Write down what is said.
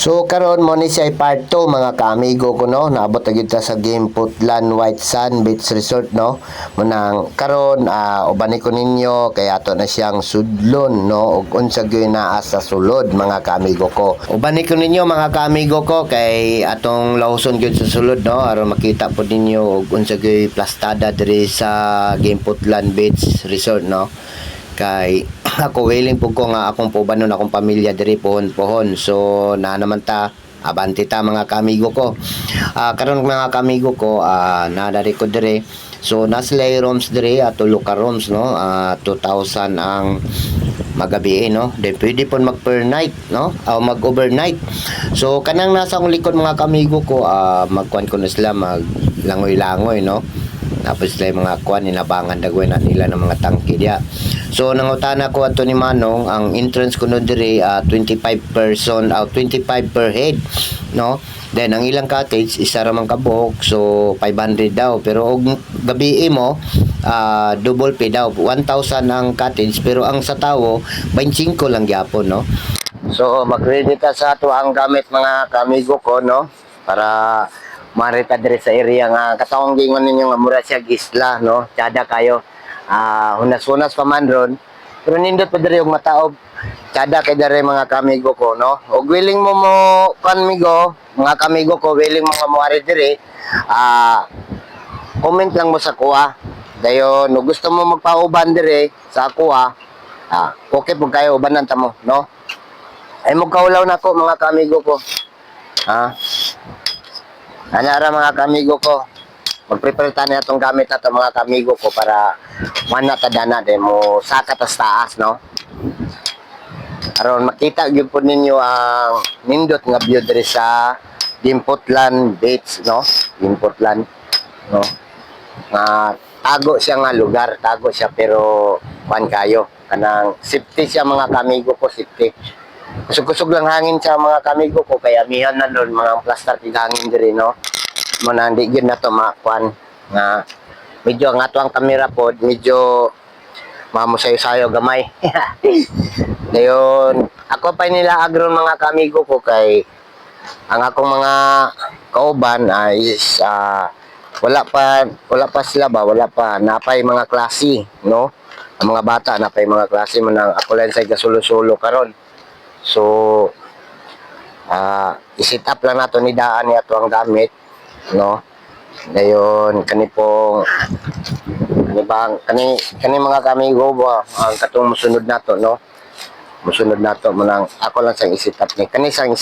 So karon mo ni siya part 2 mga kaamigo ko no, naabot na gyud ta sa game Putlan White Sand Beach Resort no. Munang karon ubani ko ninyo kay ato na siyang sudlon no ug unsa gyud naa sa sulod mga kaamigo ko. Ubani ko ninyo mga kaamigo ko kay atong lawson gyud sa sulod no aron makita pod ninyo ug unsa gyud plastada diri sa game Putlan Beach Resort no. Kay ako willing po ko nga akong pubanon akong pamilya diri pohon so na naman ta abante ta mga kamigo ko karon mga kamigo ko nadari ko dire so naslay rooms dire at ka rooms no 2,000 ang magabi no then pwede pon mag per night no o mag overnight so kanang nasa akong likod mga kamigo ko magkuan ko na sila mag langoy-langoy no tapos sila mga kuan inabangan dagway na nila ng mga tangke dia. So nangutana ko ato ni Manong ang entrance kuno diri 25 person 25 per head no. Then ang ilang cottage isa ra man ka buok so 500 daw pero og gabi mo double pay daw 1,000 ang cottage pero ang sa tawo 25 lang gyapon no. So mag-ready ta sa ato ang gamit mga kamigo ko no para marita dire sa area nga katawang gingon ninyo nga mura siya isla no tiada kayo hunas-hunas pa man ron pero nindot pa dire yung mataog tiada kay dire mga kamigo ko no ug willing mo kamigo mga kamigo ko willing mo nga moari dire comment lang mo sa kuha dayon no gusto mo magpauban dire sa kuha okay pug kayo ubanan ta mo no ay mo kaulaw nako mga kamigo ko Anara mga kamigo ko, mag-prepare tayo itong gamit na ito mga kamigo ko para mana tadana din mo sakat as taas, no? Aron makita yun po ninyo ang nindot nga view diri sa Dimputlan Beach, no? Dimputlan, no? Tago siya nga lugar, tago siya pero kuan kayo. Kanang safety siya mga kamigo ko, safety. Kusog-kusog lang hangin sa mga kamigo ko kaya amihan na doon mga plaster hangin diri no muna hindi yun na to makuan nga medyo ang ato ang kamera pod medyo mamusayo-sayo gamay dayon ako pa nila agron mga kamigo ko kay ang akong mga kauban is wala pa sila ba wala pa napay mga klase no ang mga bata napay mga klase man ang ako lang sa gasulo-sulo karon. So i-set up lang nato ni daan ni ato ang gamit no dayon kani mga kamigo ba ang katong musunod nato no musunod nato manang ako lang sang i-set up ni kani sang